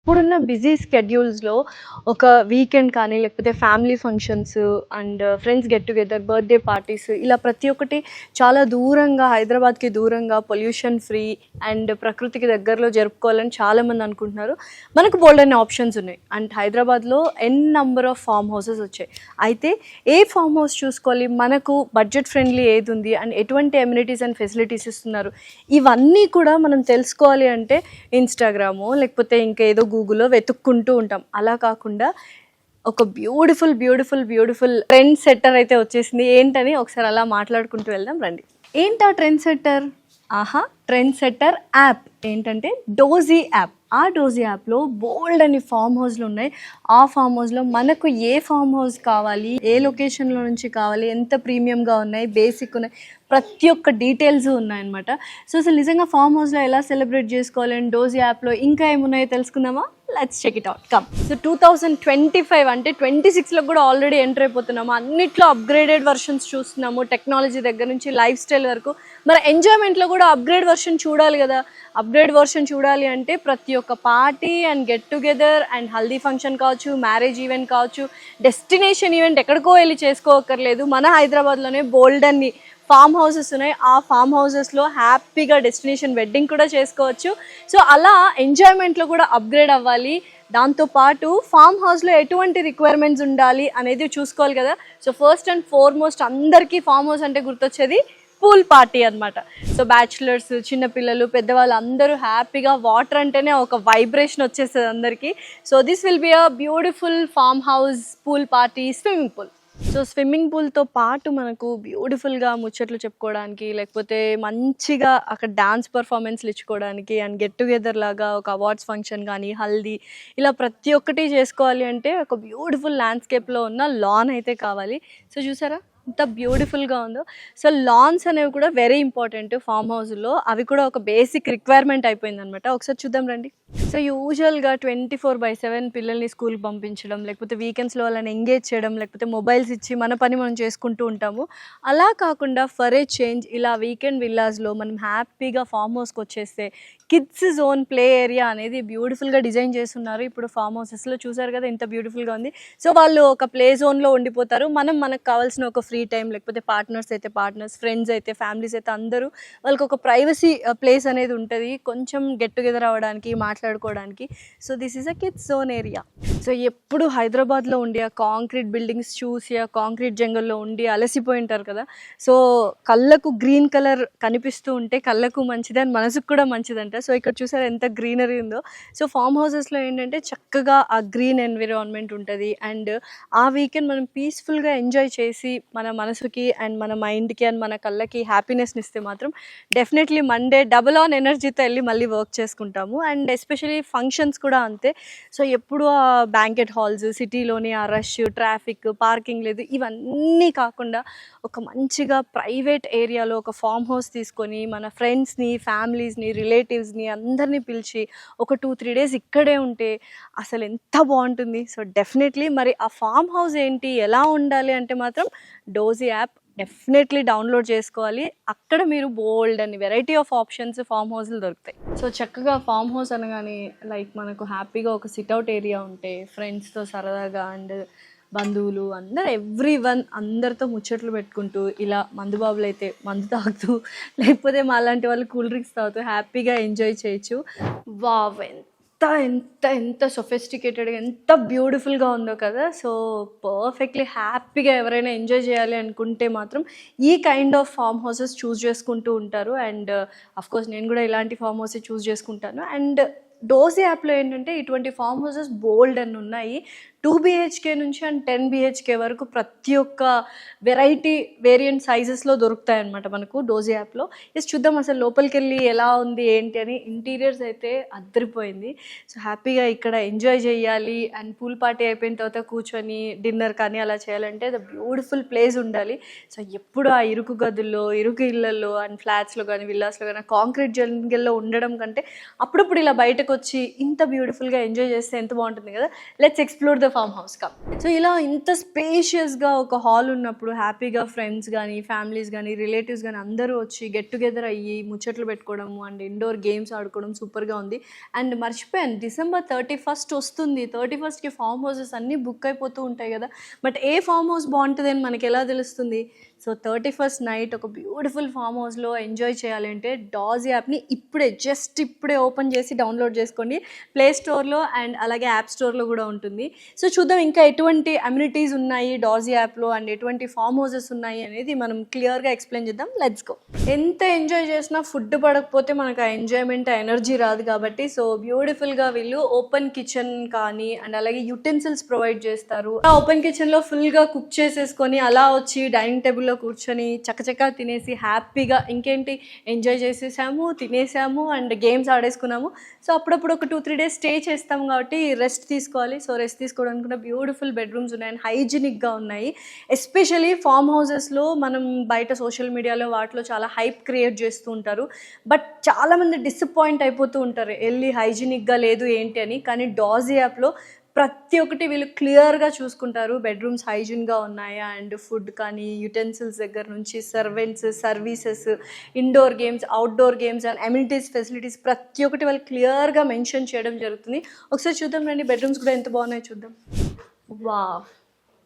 ఇప్పుడున్న బిజీ స్కెడ్యూల్స్‌లో ఒక వీకెండ్ కానీ, లేకపోతే family functions and friends get together, birthday parties ఇలా ప్రతి ఒక్కటి చాలా దూరంగా హైదరాబాద్‌కి దూరంగా పొల్యూషన్ ఫ్రీ అండ్ ప్రకృతికి దగ్గరలో జరుపుకోవాలని చాలామంది అనుకుంటున్నారు. మనకు బోలెడన్ని ఆప్షన్స్ ఉన్నాయి. అండ్ హైదరాబాద్‌లో నంబర్ ఆఫ్ ఫార్మ్ హౌసెస్ వచ్చాయి. అయితే ఏ ఫార్మ్ హౌస్ చూసుకోవాలి, మనకు బడ్జెట్ ఫ్రెండ్లీ ఏది ఉంది అండ్ ఎటువంటి అమ్యూనిటీస్ అండ్ ఫెసిలిటీస్ ఇస్తున్నారు, ఇవన్నీ కూడా మనం తెలుసుకోవాలి అంటే ఇన్‌స్టాగ్రామో లేకపోతే ఇంకేదో గూగుల్‌లో వెతుక్కుంటూ ఉంటాం. అలా కాకుండా ఒక బ్యూటిఫుల్ ట్రెండ్ సెట్టర్ అయితే వచ్చేసింది. ఏంటని ఒకసారి అలా మాట్లాడుకుంటూ వెళ్దాం రండి. ఏంటా trend setter? Trend setter app ఏంటంటే డోజీ యాప్. ఆ డోజీ యాప్లో బోల్డ్ అని ఫామ్ హౌస్లు ఉన్నాయి. ఆ ఫామ్ హౌస్లో మనకు ఏ ఫామ్ హౌస్ కావాలి, ఏ లొకేషన్లో నుంచి కావాలి, ఎంత ప్రీమియంగా ఉన్నాయి, బేసిక్ ఉన్నాయి, ప్రతి ఒక్క డీటెయిల్స్ ఉన్నాయన్నమాట. సో అసలు నిజంగా ఫామ్ హౌస్లో ఎలా సెలబ్రేట్ చేసుకోవాలి అని డోజీ యాప్లో ఇంకా ఏమున్నాయో తెలుసుకుందామా? Let's check it out. Come. So 2025 అంటే 26లో కూడా ఆల్రెడీ ఎంటర్ అయిపోతున్నాము. అన్నిట్లో అప్గ్రేడెడ్ వర్షన్స్ చూస్తున్నాము. టెక్నాలజీ దగ్గర నుంచి లైఫ్ స్టైల్ వరకు. మరి ఎంజాయ్మెంట్లో కూడా అప్గ్రేడ్ వర్షన్ చూడాలి కదా. అప్గ్రేడ్ వర్షన్ చూడాలి అంటే ప్రతి ఒక్క party and get together and haldi function కావచ్చు, మ్యారేజ్ ఈవెంట్ కావచ్చు, డెస్టినేషన్ ఈవెంట్ ఎక్కడికో వెళ్ళి చేసుకోక్కర్లేదు. మన హైదరాబాద్లోనే బోల్డ్ అన్ని ఫామ్ హౌసెస్ ఉన్నాయి. ఆ ఫామ్ హౌసెస్లో హ్యాపీగా డెస్టినేషన్ వెడ్డింగ్ కూడా చేసుకోవచ్చు. సో అలా ఎంజాయ్మెంట్లో కూడా అప్గ్రేడ్ అవ్వాలి. దాంతోపాటు ఫామ్ హౌస్లో ఎటువంటి రిక్వైర్మెంట్స్ ఉండాలి అనేది చూసుకోవాలి కదా. సో ఫస్ట్ అండ్ ఫార్మోస్ట్ అందరికీ ఫామ్ హౌస్ అంటే గుర్తొచ్చేది పూల్ పార్టీ అనమాట. సో బ్యాచులర్స్, చిన్నపిల్లలు, పెద్దవాళ్ళు అందరూ హ్యాపీగా వాటర్ అంటేనే ఒక వైబ్రేషన్ వచ్చేస్తుంది అందరికీ. So this will be a beautiful farm house pool party, swimming pool. So swimming పూల్తో పాటు మనకు బ్యూటిఫుల్గా ముచ్చట్లు చెప్పుకోవడానికి, లేకపోతే మంచిగా అక్కడ డాన్స్ పర్ఫార్మెన్స్లు ఇచ్చుకోవడానికి అండ్ గెట్ టుగెదర్ లాగా ఒక అవార్డ్స్ ఫంక్షన్ కానీ, హల్దీ ఇలా ప్రతి ఒక్కటి చేసుకోవాలి అంటే ఒక బ్యూటిఫుల్ ల్యాండ్స్కేప్లో ఉన్న లాన్ అయితే కావాలి. సో చూసారా ఎంత బ్యూటిఫుల్గా ఉందో. సో లాన్స్ అనేవి కూడా వెరీ ఇంపార్టెంట్ ఫామ్ హౌస్లో. అవి కూడా ఒక బేసిక్ రిక్వైర్మెంట్ అయిపోయింది అనమాట. ఒకసారి చూద్దాం రండి. సో యూజువల్గా 24/7 పిల్లల్ని స్కూల్కి పంపించడం, లేకపోతే వీకెండ్స్లో వాళ్ళని ఎంగేజ్ చేయడం, లేకపోతే మొబైల్స్ ఇచ్చి మన పని మనం చేసుకుంటూ ఉంటాము. అలా కాకుండా ఫర్ ఏ చేంజ్ ఇలా వీకెండ్ విల్లాస్లో మనం హ్యాపీగా ఫామ్ హౌస్కి వచ్చేస్తే కిడ్స్ జోన్, ప్లే ఏరియా అనేది బ్యూటిఫుల్గా డిజైన్ చేస్తున్నారు ఇప్పుడు ఫామ్ హౌసెస్లో. చూసారు కదా ఎంత బ్యూటిఫుల్గా ఉంది. సో వాళ్ళు ఒక ప్లే జోన్లో ఉండిపోతారు. మనకు కావాల్సిన ఒక ఫ్రీ టైం, లేకపోతే పార్ట్నర్స్ అయితే పార్ట్నర్స్, ఫ్రెండ్స్ అయితే ఫ్యామిలీస్ అయితే అందరూ వాళ్ళకి ఒక ప్రైవసీ ప్లేస్ అనేది ఉంటుంది కొంచెం గెట్ టుగెదర్ అవ్వడానికి, మాట్లాడుకోవడానికి. So this is a kids zone area. So ఎప్పుడు హైదరాబాద్లో ఉండి ఆ కాంక్రీట్ బిల్డింగ్స్ చూసి ఆ కాంక్రీట్ జంగల్లో ఉండి అలసిపోయి ఉంటారు కదా. సో కళ్ళకు గ్రీన్ కలర్ కనిపిస్తూ ఉంటే కళ్ళకు మంచిది అని మనసుకు కూడా మంచిదంట. సో ఇక్కడ చూసారు ఎంత గ్రీనరీ ఉందో. సో ఫామ్ హౌసెస్లో ఏంటంటే చక్కగా ఆ గ్రీన్ ఎన్విరాన్మెంట్ ఉంటుంది. అండ్ ఆ వీకెండ్ మనం పీస్ఫుల్గా ఎంజాయ్ చేసి మన మనసుకి అండ్ మన మైండ్కి అండ్ మన కళ్ళకి హ్యాపీనెస్ని ఇస్తే మాత్రం డెఫినెట్లీ మండే డబుల్ ఆన్ ఎనర్జీతో వెళ్ళి మళ్ళీ వర్క్ చేసుకుంటాము. అండ్ ఎస్పెషలీ ఫంక్షన్స్ కూడా అంతే. సో ఎప్పుడు ఆ బ్యాంకెట్ హాల్స్, సిటీలోని ఆ రష్, ట్రాఫిక్, పార్కింగ్ లేదు, ఇవన్నీ కాకుండా ఒక మంచిగా ప్రైవేట్ ఏరియాలో ఒక ఫామ్ హౌస్ తీసుకొని మన ఫ్రెండ్స్ని, ఫ్యామిలీస్ని, రిలేటివ్స్ని అందరినీ పిలిచి ఒక 2-3 డేస్ ఇక్కడే ఉంటే అసలు ఎంత బాగుంటుంది. సో డెఫినెట్లీ మరి ఆ ఫామ్ హౌస్ ఏంటి, ఎలా ఉండాలి అంటే మాత్రం డోజీ యాప్ డెఫినెట్లీ డౌన్లోడ్ చేసుకోవాలి. అక్కడ మీరు బోల్డ్ అని వెరైటీ ఆఫ్ ఆప్షన్స్ ఫామ్ హౌస్లు దొరుకుతాయి. సో చక్కగా ఫామ్ హౌస్ అనగానే లైక్ మనకు హ్యాపీగా ఒక సిట్అవుట్ ఏరియా ఉంటే ఫ్రెండ్స్తో సరదాగా అండ్ బంధువులు అందరు ఎవ్రీవన్ అందరితో ముచ్చట్లు పెట్టుకుంటూ ఇలా మందుబాబులు అయితే మందు తాగుతూ, లేకపోతే మా లాంటి వాళ్ళు కూల్ డ్రింక్స్ తాగుతూ హ్యాపీగా ఎంజాయ్ చేయొచ్చు. వావ్, ఎంత ఎంత ఎంత సొఫిస్టికేటెడ్గా ఎంత బ్యూటిఫుల్గా ఉందో కదా. సో పర్ఫెక్ట్లీ హ్యాపీగా ఎవరైనా ఎంజాయ్ చేయాలి అనుకుంటే మాత్రం ఈ కైండ్ ఆఫ్ ఫామ్ హౌసెస్ చూస్ చేసుకుంటూ ఉంటారు. అండ్ అఫ్కోర్స్ నేను కూడా ఇలాంటి ఫామ్ హౌసెస్ చూస్ చేసుకుంటాను. అండ్ డోజీ యాప్లో ఏంటంటే ఇటువంటి ఫామ్ హౌసెస్ బోల్డ్ అని ఉన్నాయి. 2 BHK నుంచి అండ్ 10 BHK వరకు ప్రతి ఒక్క వెరైటీ వేరియంట్ సైజెస్లో దొరుకుతాయి అనమాట మనకు డోజీ యాప్లో. చూద్దాం అసలు లోపలికి వెళ్ళి ఎలా ఉంది ఏంటి అని. ఇంటీరియర్స్ అయితే అద్దరిపోయింది. సో హ్యాపీగా ఇక్కడ ఎంజాయ్ చేయాలి అండ్ పూల్ పార్టీ అయిపోయిన తర్వాత కూర్చొని డిన్నర్ కానీ అలా చేయాలంటే ద బ్యూటిఫుల్ ప్లేస్ ఉండాలి. సో ఎప్పుడు ఆ ఇరుకు గదుల్లో, ఇరుకు ఇళ్లలో అండ్ ఫ్లాట్స్లో కానీ విల్లాస్లో కానీ కాంక్రీట్ జంగల్లో ఉండడం కంటే అప్పుడప్పుడు ఇలా బయటకు వచ్చి ఇంత బ్యూటిఫుల్గా ఎంజాయ్ చేస్తే ఎంత బాగుంటుంది కదా. Let's explore the the farm house come. So ఇలా ఇంత స్పేషియస్గా ఒక హాల్ ఉన్నప్పుడు హ్యాపీగా ఫ్రెండ్స్ కానీ ఫ్యామిలీస్ కానీ రిలేటివ్స్ కానీ అందరూ వచ్చి గెట్ టుగెదర్ అయ్యి ముచ్చట్లు పెట్టుకోవడము అండ్ ఇండోర్ గేమ్స్ ఆడుకోవడం సూపర్గా ఉంది. అండ్ మర్చిపోయాను, December 31st వస్తుంది. 31st ఫార్మ్ హౌసెస్ అన్నీ బుక్ అయిపోతూ ఉంటాయి కదా, బట్ ఏ ఫార్మ్ హౌస్ బాగుంటుంది అని మనకి ఎలా తెలుస్తుంది? సో 31st నైట్ ఒక బ్యూటిఫుల్ ఫామ్ హౌస్లో ఎంజాయ్ చేయాలి అంటే డాజ్ యాప్ని ఇప్పుడే ఓపెన్ చేసి డౌన్లోడ్ చేసుకోండి. ప్లే స్టోర్లో అండ్ అలాగే యాప్ స్టోర్లో కూడా ఉంటుంది. సో చూద్దాం ఇంకా ఎటువంటి అమ్యూనిటీస్ ఉన్నాయి డాజ్ యాప్లో అండ్ ఎటువంటి ఫామ్ హౌసెస్ ఉన్నాయి అనేది మనం క్లియర్గా ఎక్స్ప్లెయిన్ చేద్దాం. Let's go. ఎంత ఎంజాయ్ చేసినా ఫుడ్ పడకపోతే మనకు ఆ ఎంజాయ్మెంట్ ఎనర్జీ రాదు కాబట్టి సో బ్యూటిఫుల్గా వీళ్ళు ఓపెన్ కిచెన్ కానీ అండ్ అలాగే యుటెన్సిల్స్ ప్రొవైడ్ చేస్తారు. ఆ ఓపెన్ కిచెన్లో ఫుల్గా కుక్ చేసేసుకొని అలా వచ్చి డైనింగ్ టేబుల్ కూర్చొని చక్కచక్క తినేసి హ్యాపీగా ఇంకేంటి ఎంజాయ్ చేసేసాము, తినేసాము అండ్ గేమ్స్ ఆడేసుకున్నాము. సో అప్పుడప్పుడు ఒక 2-3 days స్టే చేస్తాము కాబట్టి రెస్ట్ తీసుకోవాలి. సో రెస్ట్ తీసుకోవడానికి కూడా బ్యూటిఫుల్ బెడ్రూమ్స్ ఉన్నాయి అండ్ హైజీనిక్గా ఉన్నాయి. ఎస్పెషలీ ఫామ్ హౌసెస్లో మనం బయట సోషల్ మీడియాలో వాటిలో చాలా హైప్ క్రియేట్ చేస్తూ ఉంటారు, బట్ చాలామంది డిసప్పాయింట్ అయిపోతూ ఉంటారు వెళ్ళి హైజీనిక్గా లేదు ఏంటి అని. కానీ డాజ్ యాప్లో ప్రతి ఒక్కటి వీళ్ళు క్లియర్గా చూసుకుంటారు. బెడ్రూమ్స్ హైజీన్గా ఉన్నాయా అండ్ ఫుడ్ కానీ యుటెన్సిల్స్ దగ్గర నుంచి servants, services, indoor games, outdoor games and amenities, facilities ప్రతి ఒక్కటి వాళ్ళు క్లియర్గా మెన్షన్ చేయడం జరుగుతుంది. ఒకసారి చూద్దాం రండి, బెడ్రూమ్స్ కూడా ఎంత బాగున్నాయో చూద్దాం. వావ్,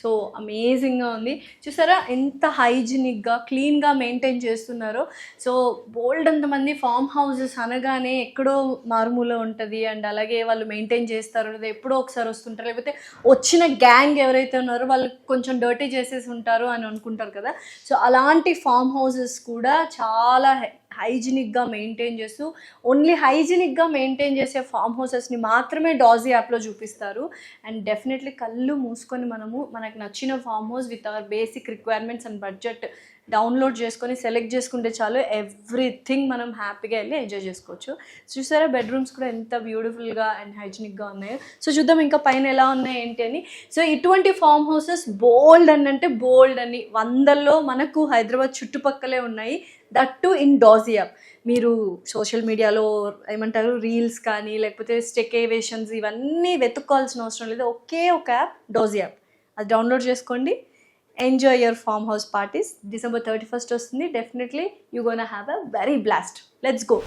సో అమేజింగ్గా ఉంది. చూసారా ఎంత హైజీనిక్గా క్లీన్గా మెయింటైన్ చేస్తున్నారో. సో బోల్డ్ అంతమంది ఫామ్ హౌసెస్ అనగానే ఎక్కడో మారుమూల ఉంటుంది అండ్ అలాగే వాళ్ళు మెయింటైన్ చేస్తారు లేదా ఎప్పుడో ఒకసారి వస్తుంటారు, లేకపోతే వచ్చిన గ్యాంగ్ ఎవరైతే ఉన్నారో వాళ్ళు కొంచెం డర్టీ చేసేసి ఉంటారు అని అనుకుంటారు కదా. సో అలాంటి ఫామ్ హౌసెస్ కూడా చాలా హైజీనిక్గా మెయింటైన్ చేస్తూ ఓన్లీ హైజీనిక్గా మెయింటైన్ చేసే ఫామ్ హౌసెస్ని మాత్రమే డాజ్ యాప్లో చూపిస్తారు. అండ్ డెఫినెట్లీ కళ్ళు మూసుకొని మనకు నచ్చిన farm house with our basic requirements and budget download చేసుకొని సెలెక్ట్ చేసుకుంటే చాలు, ఎవ్రీథింగ్ మనం హ్యాపీగా వెళ్ళి ఎంజాయ్ చేసుకోవచ్చు. చూసారా బెడ్రూమ్స్ కూడా ఎంత బ్యూటిఫుల్గా అండ్ హైజీనిక్గా ఉన్నాయో. సో చూద్దాం ఇంకా పైన ఎలా ఉన్నాయి ఏంటి అని. సో ఇటువంటి ఫామ్ హౌసెస్ బోల్డ్ అంటే బోల్డ్ అని 100లో మనకు హైదరాబాద్ చుట్టుపక్కలే ఉన్నాయి, దట్ టు ఇన్ డాజ్ యాప్. మీరు సోషల్ మీడియాలో ఏమంటారు రీల్స్ కానీ లేకపోతే స్టెకేవేషన్స్ ఇవన్నీ వెతుక్కోవాల్సిన అవసరం లేదు. ఒకే ఒక యాప్ డాజ్ యాప్, అది డౌన్లోడ్ చేసుకోండి. Enjoy your farm house parties. December 31st వస్తుంది. Definitely you gonna have a very blast. Let's go.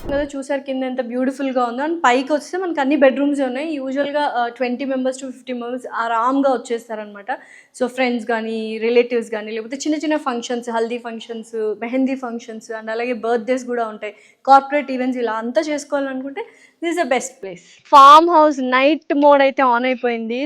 కదా చూసారు కింద ఎంత బ్యూటిఫుల్గా ఉందో. అండ్ పైకి వస్తే మనకు అన్ని బెడ్రూమ్స్ ఉన్నాయి. యూజువల్గా 20 members to 50 members ఆరామ్గా వచ్చేస్తారనమాట. సో ఫ్రెండ్స్ కానీ రిలేటివ్స్ కానీ లేకపోతే చిన్న చిన్న functions, haldi functions, mehndi functions and అలాగే బర్త్డేస్ కూడా ఉంటాయి, కార్పొరేట్ ఈవెంట్స్ ఇలా అంతా చేసుకోవాలనుకుంటే this is the best place. Farm house night mode అయితే ఆన్ అయిపోయింది.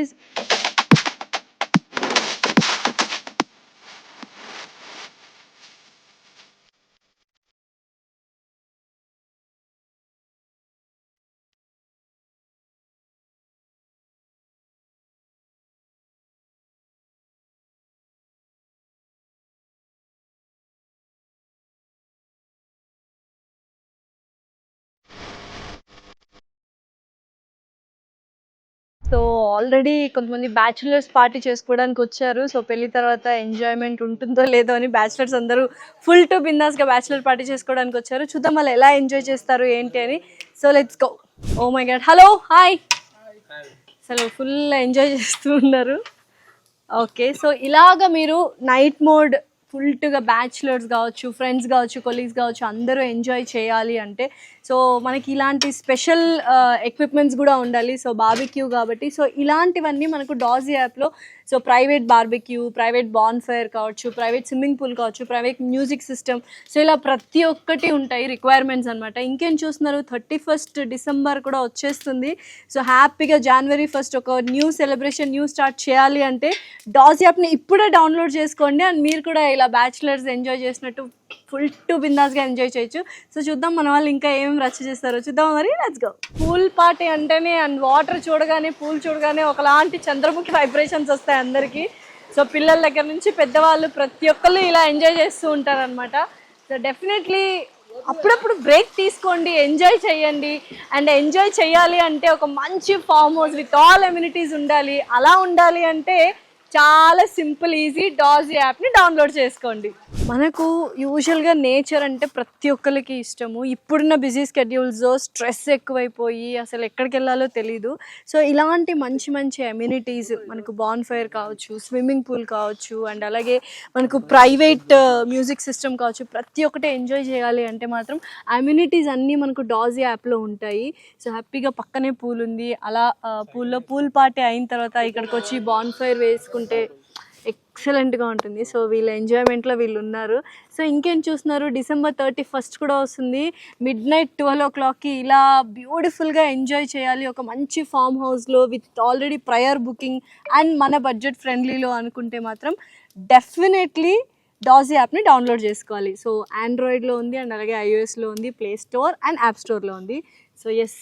సో ఆల్రెడీ కొంతమంది బ్యాచులర్స్ పార్టీ చేసుకోవడానికి వచ్చారు. సో పెళ్లి తర్వాత ఎంజాయ్మెంట్ ఉంటుందో లేదో అని బ్యాచులర్స్ అందరూ ఫుల్ టు బిందాస్గా బ్యాచులర్ పార్టీ చేసుకోవడానికి వచ్చారు. చూద్దాం వాళ్ళు ఎలా ఎంజాయ్ చేస్తారు ఏంటి అని. So let's go. Oh my god, hello, hi. అసలు ఫుల్ ఎంజాయ్ చేస్తూ ఉన్నారు. ఓకే, సో ఇలాగ మీరు నైట్ మోడ్ ఫుల్గా బ్యాచులర్స్ కావచ్చు, ఫ్రెండ్స్ కావచ్చు, కొలీగ్స్ కావచ్చు అందరూ ఎంజాయ్ చేయాలి అంటే సో మనకి ఇలాంటి స్పెషల్ ఎక్విప్మెంట్స్ కూడా ఉండాలి. సో బార్బిక్యూ కాబట్టి సో ఇలాంటివన్నీ మనకు డాజ్ యాప్లో సో ప్రైవేట్ బార్బిక్యూ, ప్రైవేట్ బాన్ ఫైర్ కావచ్చు, ప్రైవేట్ స్విమ్మింగ్ పూల్ కావచ్చు, ప్రైవేట్ మ్యూజిక్ సిస్టమ్, సో ఇలా ప్రతి ఒక్కటి ఉంటాయి రిక్వైర్మెంట్స్ అనమాట. ఇంకేం చూస్తున్నారు, 31st December కూడా వచ్చేస్తుంది. సో హ్యాపీగా January 1st ఒక న్యూ సెలబ్రేషన్ న్యూ స్టార్ట్ చేయాలి అంటే డాజ్ యాప్ని ఇప్పుడే డౌన్లోడ్ చేసుకోండి. అండ్ మీరు కూడా ఇలా బ్యాచులర్స్ ఎంజాయ్ చేసినట్టు ఫుల్ టు బిందాస్గా ఎంజాయ్ చేయొచ్చు. సో చూద్దాం మన వాళ్ళు ఇంకా ఏమేమి రచ్చ చేస్తారో చూద్దాం. మరి లెట్స్ గో. పూల్ పార్టీ అంటేనే అండ్ వాటర్ చూడగానే పూల్ చూడగానే ఒకలాంటి చంద్రముఖి వైబ్రేషన్స్ వస్తాయి అందరికీ. సో పిల్లల దగ్గర నుంచి పెద్దవాళ్ళు ప్రతి ఒక్కళ్ళు ఇలా ఎంజాయ్ చేస్తూ ఉంటారనమాట. సో డెఫినెట్లీ అప్పుడప్పుడు బ్రేక్ తీసుకోండి, ఎంజాయ్ చేయండి. అండ్ ఎంజాయ్ చేయాలి అంటే ఒక మంచి farm house with all amenities ఉండాలి. అలా ఉండాలి అంటే చాలా సింపుల్ ఈజీ డాజ్ యాప్ని డౌన్లోడ్ చేసుకోండి. మనకు యూజువల్గా నేచర్ అంటే ప్రతి ఒక్కరికి ఇష్టము. ఇప్పుడున్న బిజీ స్కెడ్యూల్స్లో స్ట్రెస్ ఎక్కువైపోయి అసలు ఎక్కడికి వెళ్ళాలో తెలీదు. సో ఇలాంటి మంచి మంచి అమ్యూనిటీస్ మనకు బాన్ ఫైర్ కావచ్చు, స్విమ్మింగ్ పూల్ కావచ్చు, అండ్ అలాగే మనకు ప్రైవేట్ మ్యూజిక్ సిస్టమ్ కావచ్చు, ప్రతి ఒక్కటి ఎంజాయ్ చేయాలి అంటే మాత్రం అమ్యూనిటీస్ అన్నీ మనకు డాజ్ యాప్లో ఉంటాయి. సో హ్యాపీగా పక్కనే పూల్ ఉంది, అలా పూల్లో పూల్ పార్టీ అయిన తర్వాత ఇక్కడికి వచ్చి బాన్ ఫైర్ వేసుకుంటే ఎక్సలెంట్గా ఉంటుంది. సో వీళ్ళ ఎంజాయ్మెంట్లో వీళ్ళు ఉన్నారు. సో ఇంకేం చూస్తున్నారు, December 31st కూడా వస్తుంది. midnight 12 o'clockకి ఇలా బ్యూటిఫుల్గా ఎంజాయ్ చేయాలి ఒక మంచి ఫామ్ హౌస్లో with already prior booking and మన బడ్జెట్ ఫ్రెండ్లీలో అనుకుంటే మాత్రం డెఫినెట్లీ డాజ్ యాప్ని డౌన్లోడ్ చేసుకోవాలి. సో ఆండ్రాయిడ్లో ఉంది అండ్ అలాగే iOSలో ఉంది, ప్లే స్టోర్ అండ్ యాప్ స్టోర్లో ఉంది. So yes,